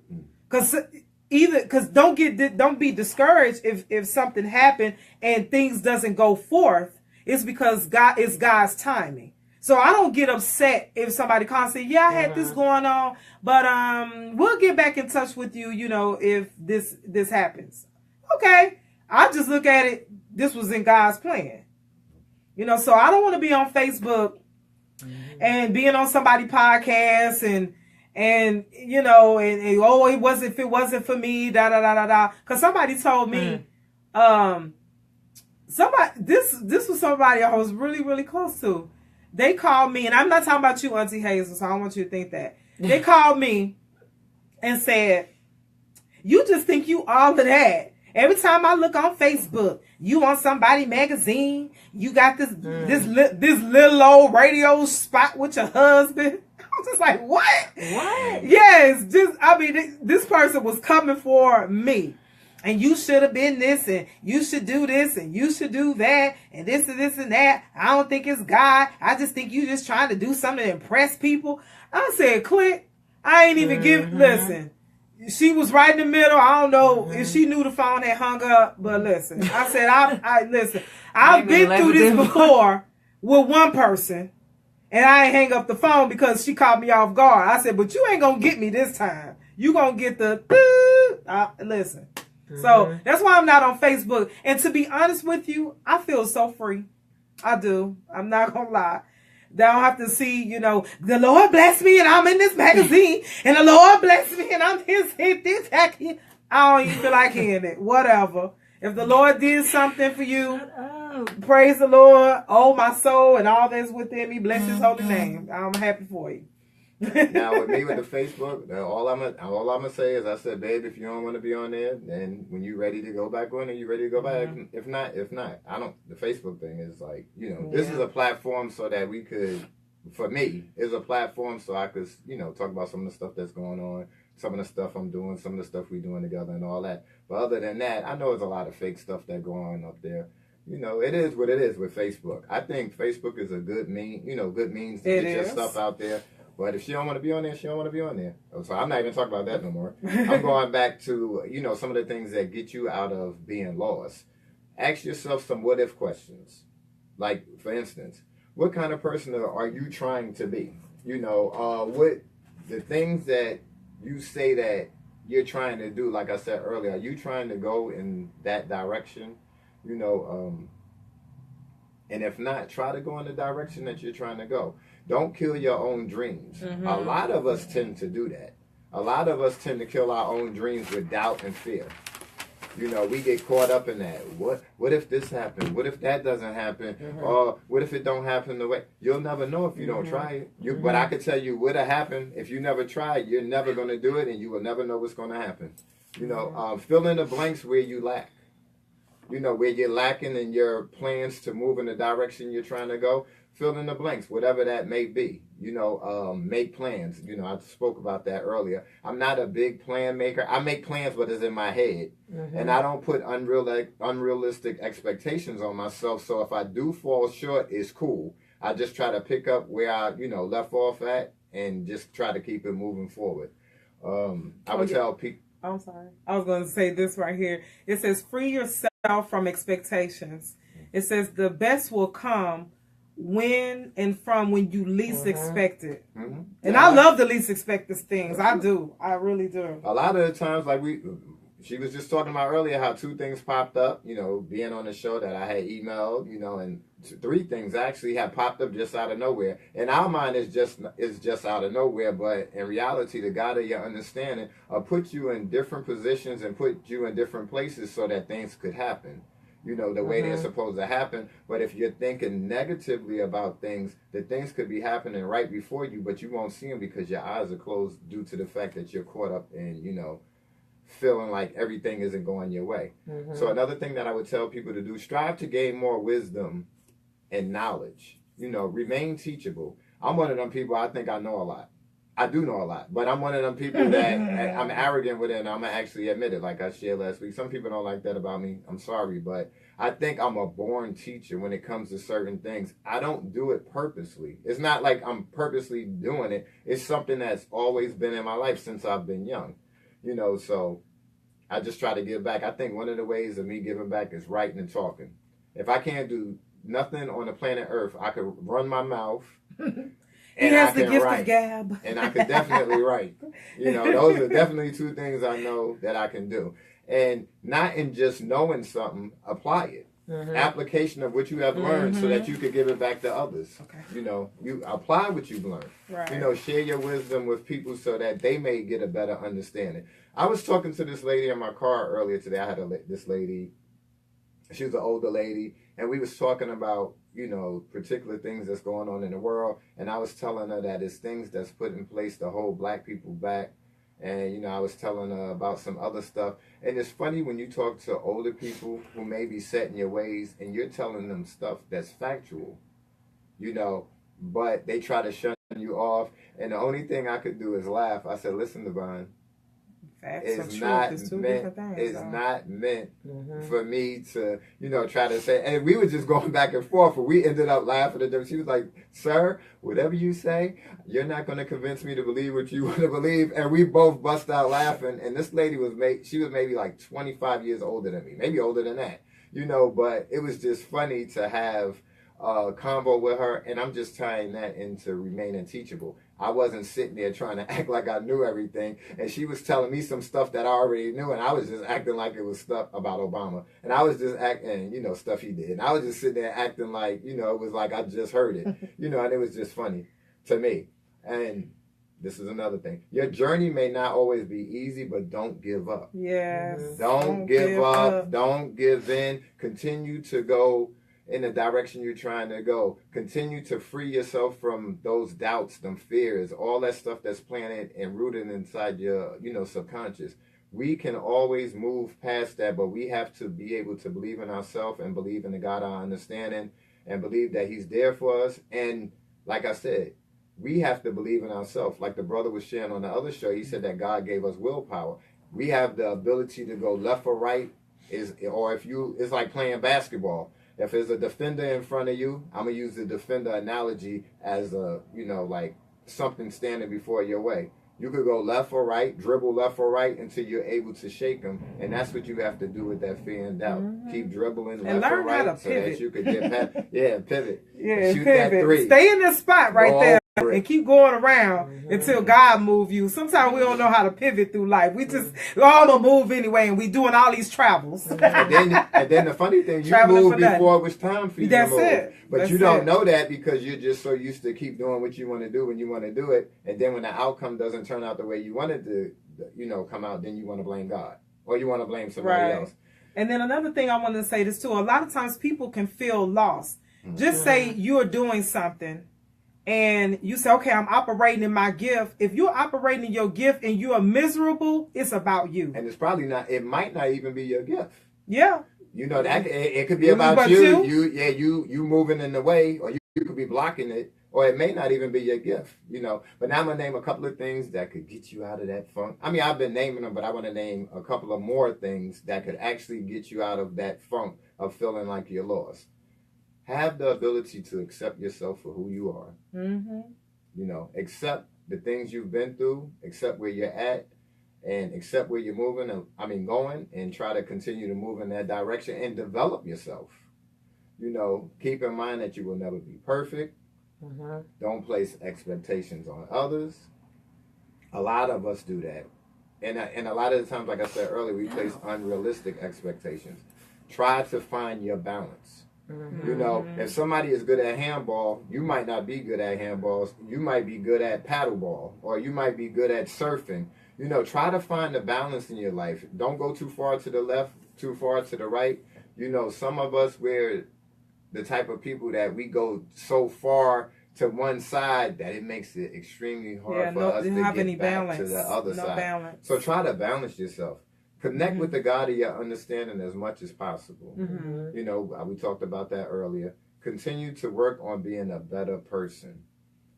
Because don't be discouraged if something happened and things doesn't go forth. It's because it's God's timing. So I don't get upset if somebody calls and say, yeah, I had this going on, but we'll get back in touch with you, you know, if this happens. Okay. I just look at it, this was in God's plan. You know, so I don't want to be on Facebook and being on somebody's podcast and you know, and if it wasn't for me, da da da da da. Because somebody told me, this was somebody I was really, really close to. They called me, and I'm not talking about you, Auntie Hazel, so I don't want you to think that. They called me and said, you just think you all of that. Every time I look on Facebook, you on somebody magazine, you got this little old radio spot with your husband. I'm just like, what? What? Yes, this person was coming for me. And you should have been this, and you should do this, and you should do that, and this and that. I don't think it's God. I just think you just trying to do something to impress people. I said, click. I ain't even listen. She was right in the middle. I don't know if she knew the phone had hung up, but listen. I said, listen. I've been through this before with one person, and I ain't hang up the phone because she caught me off guard. I said, but you ain't gonna get me this time. You gonna get the listen. So that's why I'm not on Facebook. And to be honest with you, I feel so free. I do. I'm not gonna lie. They don't have to see, you know, the Lord bless me and I'm in this magazine, and the Lord bless me and I'm this. I don't even feel like hearing it. Whatever. If the Lord did something for you, praise the Lord, oh my soul, and all that's within me, bless his holy name. I'm happy for you. Now with me with the Facebook, all I'm gonna say is, I said, babe, if you don't want to be on there, then when you're ready to go back on it, you're ready to go back. If not, I don't. The Facebook thing is like, you know, this is a platform so that we could, for me, is a platform so I could, you know, talk about some of the stuff that's going on, some of the stuff I'm doing, some of the stuff we're doing together, and all that. But other than that, I know there's a lot of fake stuff that go on up there. You know, it is what it is with Facebook. I think Facebook is a good means to get your stuff out there. But if she don't want to be on there, she don't want to be on there. So I'm not even talking about that no more. I'm going back to, you know, some of the things that get you out of being lost. Ask yourself some what-if questions. Like, for instance, what kind of person are you trying to be? You know, what the things that you say that you're trying to do, like I said earlier, are you trying to go in that direction? You know, and if not, try to go in the direction that you're trying to go. Don't kill your own dreams. A lot of us tend to do that. A lot of us tend to kill our own dreams with doubt and fear. You know, we get caught up in that. What if this happened? What if that doesn't happen? Or what if it don't happen the way? You'll never know if you don't try it. But I could tell you what will happen if you never try it. You're never going to do it, and you will never know what's going to happen. You know, fill in the blanks where you lack. You know, where you're lacking in your plans to move in the direction you're trying to go. Fill in the blanks, whatever that may be. You know, make plans. You know, I spoke about that earlier. I'm not a big plan maker. I make plans, but it's in my head. And I don't put unrealistic expectations on myself. So if I do fall short, it's cool. I just try to pick up where I, left off at and just try to keep it moving forward. I would tell people. I'm sorry. I was going to say this right here. It says, free yourself from expectations. It says the best will come when and from when you least expect it. And I love the least expected things. I do. I really do. A lot of the times, like she was just talking about earlier, how 2 things popped up, being on the show that I had emailed, and 3 things actually have popped up just out of nowhere. In our mind, it's just out of nowhere, but in reality, the God of your understanding put you in different positions and put you in different places so that things could happen. The way they're supposed to happen. But if you're thinking negatively about things, the things could be happening right before you, but you won't see them because your eyes are closed due to the fact that you're caught up in, feeling like everything isn't going your way. So another thing that I would tell people to do, strive to gain more wisdom and knowledge. Remain teachable. I'm one of them people, I think I know a lot. I do know a lot, but I'm one of them people that I'm arrogant with it, and I'm going to actually admit it, like I shared last week. Some people don't like that about me. I'm sorry, but I think I'm a born teacher when it comes to certain things. I don't do it purposely. It's not like I'm purposely doing it. It's something that's always been in my life since I've been young. So I just try to give back. I think one of the ways of me giving back is writing and talking. If I can't do nothing on the planet Earth, I could run my mouth. He has the gift of gab. And I could definitely write. Those are definitely 2 things I know that I can do. And not in just knowing something, apply it. Application of what you have learned so that you could give it back to others. Okay. You apply what you've learned. Right. Share your wisdom with people so that they may get a better understanding. I was talking to this lady in my car earlier today. I had this lady. She was an older lady. And we was talking about, particular things that's going on in the world. And I was telling her that it's things that's put in place to hold black people back. And, I was telling her about some other stuff. And it's funny when you talk to older people who may be set in your ways and you're telling them stuff that's factual, but they try to shut you off. And the only thing I could do is laugh. I said, listen, Divine. It's not meant for me to, try to say. And we were just going back and forth, but we ended up laughing at them. She was like, sir, whatever you say, you're not going to convince me to believe what you want to believe. And we both bust out laughing. And this lady was maybe like 25 years older than me, maybe older than that, but it was just funny to have a convo with her. And I'm just tying that into remaining teachable. I wasn't sitting there trying to act like I knew everything. And she was telling me some stuff that I already knew. And I was just acting like it was stuff about Obama. And I was just acting, stuff he did. And I was just sitting there acting like, it was like I just heard it. And it was just funny to me. And this is another thing. Your journey may not always be easy, but don't give up. Yes. Don't give up. Don't give in. Continue to go in the direction you're trying to go. Continue to free yourself from those doubts, them fears, all that stuff that's planted and rooted inside your, subconscious. We can always move past that, but we have to be able to believe in ourselves and believe in the God of our understanding and believe that he's there for us. And like I said, we have to believe in ourselves. Like the brother was sharing on the other show, he said that God gave us willpower. We have the ability to go left or right, it's like playing basketball. If there's a defender in front of you, I'm going to use the defender analogy as like something standing before your way. You could go left or right, dribble left or right until you're able to shake them. And that's what you have to do with that fear and doubt. Keep dribbling left or right so that you could get past. Yeah, pivot. Yeah, shoot pivot. That 3. Stay in this spot right there. And keep going around until God move you. Sometimes we don't know how to pivot through life. We all gonna move anyway, and we doing all these travels. and then the funny thing, you moved before it was time for you to move. It. But you don't know that because you're just so used to keep doing what you want to do when you want to do it. And then when the outcome doesn't turn out the way you wanted to, come out, then you want to blame God or you want to blame somebody else. And then another thing I want to say this too. A lot of times people can feel lost. Just say you're doing something and you say, okay, I'm operating in my gift. If you're operating in your gift and you are miserable, it's about you. And it's probably not, it might not even be your gift. Yeah. You know, that it could be about you. You moving in the way, or you could be blocking it, or it may not even be your gift, you know. But now I'm going to name a couple of things that could get you out of that funk. I mean, I've been naming them, but I want to name a couple of more things that could actually get you out of that funk of feeling like you're lost. Have the ability to accept yourself for who you are. Mm-hmm. You know, accept the things you've been through, accept where you're at, and accept where you're going, and try to continue to move in that direction and develop yourself. You know, keep in mind that you will never be perfect. Mm-hmm. Don't place expectations on others. A lot of us do that. And a lot of the times, like I said earlier, we place unrealistic expectations. Try to find your balance. Mm-hmm. You know, if somebody is good at handball, you might not be good at handballs. You might be good at paddleball, or you might be good at surfing. You know, try to find the balance in your life. Don't go too far to the left, too far to the right. You know, some of us, we're the type of people that we go so far to one side that it makes it extremely hard for us to get back to the other side. Balance. So try to balance yourself. Connect with the God of your understanding as much as possible. Mm-hmm. You know, we talked about that earlier. Continue to work on being a better person.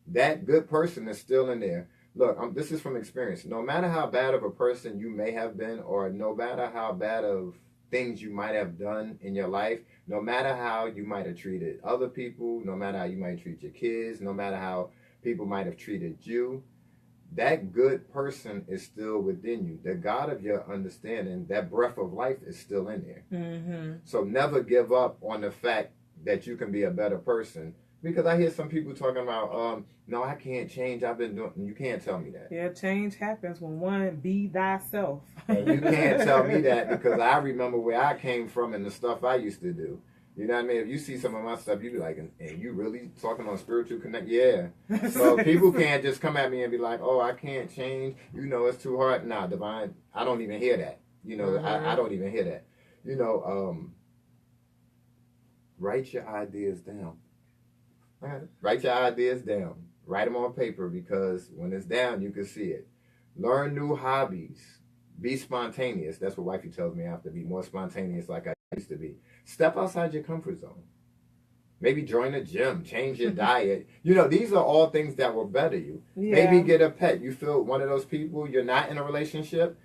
That good person is still in there. Look, this is from experience. No matter how bad of a person you may have been, or no matter how bad of things you might have done in your life, no matter how you might have treated other people, no matter how you might treat your kids, no matter how people might have treated you, that good person is still within you. The God of your understanding, that breath of life is still in there. Mm-hmm. So never give up on the fact that you can be a better person. Because I hear some people talking about, no, I can't change. I've been doing. You can't tell me that. Yeah, change happens when one be thyself. And you can't tell me that, because I remember where I came from and the stuff I used to do. You know what I mean? If you see some of my stuff, you be like, and you really talking on spiritual connect? Yeah. So people can't just come at me and be like, oh, I can't change. You know, it's too hard. Nah, Divine, I don't even hear that. You know, I don't even hear that. You know, write your ideas down. Write your ideas down. Write them on paper, because when it's down, you can see it. Learn new hobbies. Be spontaneous. That's what wifey tells me I have to be more spontaneous like I used to be. Step outside your comfort zone. Maybe join a gym. Change your diet. You know, these are all things that will better you. Yeah. Maybe get a pet. You feel one of those people, you're not in a relationship,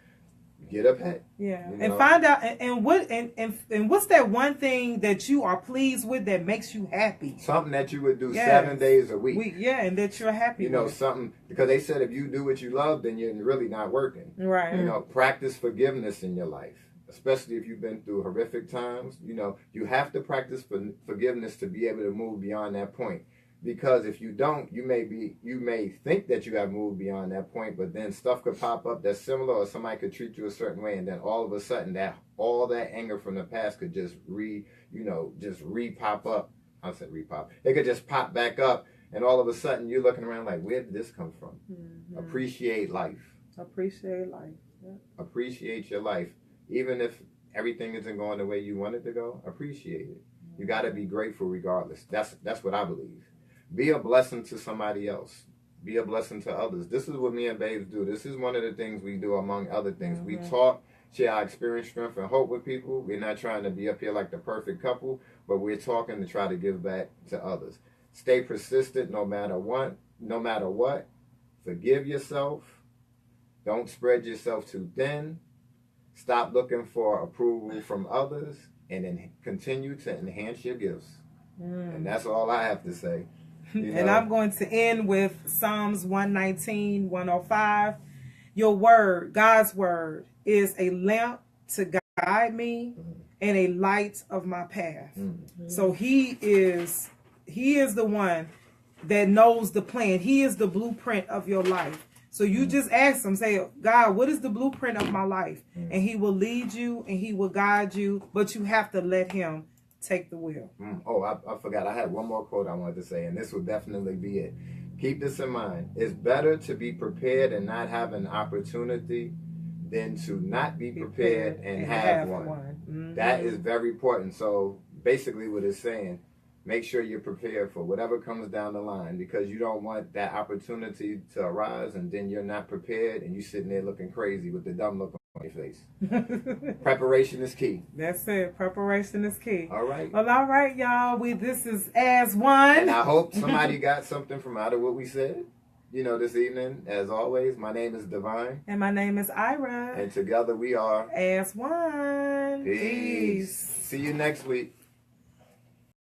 get a pet. Yeah, you know? and find out and what's that one thing that you are pleased with that makes you happy? Something that you would do 7 days a week. Yeah, and that you're happy. You know, with. something, because they said if you do what you love, then you're really not working. Right. You know, practice forgiveness in your life, especially if you've been through horrific times. You know, you have to practice forgiveness to be able to move beyond that point. Because if you don't, you may think that you have moved beyond that point, but then stuff could pop up that's similar, or somebody could treat you a certain way, and then all of a sudden all that anger from the past could just re-pop up. I said re-pop. It could just pop back up, and all of a sudden you're looking around like, where did this come from? Mm-hmm. Appreciate life. Appreciate life. Yeah. Appreciate your life. Even if everything isn't going the way you want it to go, appreciate it. You got to be grateful regardless. That's what I believe. Be a blessing to somebody else. Be a blessing to others. This is what me and Babes do. This is one of the things we do, among other things. Mm-hmm. We talk, share our experience, strength, and hope with people. We're not trying to be up here like the perfect couple, but we're talking to try to give back to others. Stay persistent no matter what. Forgive yourself. Don't spread yourself too thin. Stop looking for approval from others, and then continue to enhance your gifts. And that's all I have to say. You know? And I'm going to end with Psalms 119, 105. Your word, God's word, is a lamp to guide me and a light of my path. So he is the one that knows the plan. He is the blueprint of your life. So you just ask him, say, God, what is the blueprint of my life? And he will lead you and he will guide you, but you have to let him take the wheel. Oh, I forgot. I had one more quote I wanted to say, and this will definitely be it. Keep this in mind. It's better to be prepared and not have an opportunity than to not be prepared and have one. Mm-hmm. That is very important. So basically what it's saying, make sure you're prepared for whatever comes down the line, because you don't want that opportunity to arise and then you're not prepared and you sitting there looking crazy with the dumb look on your face. Preparation is key. That's it. Preparation is key. All right. Well, all right, y'all. This is As One. And I hope somebody got something from out of what we said. This evening, as always, my name is Divine. And my name is Ira. And together we are As One. Peace. See you next week.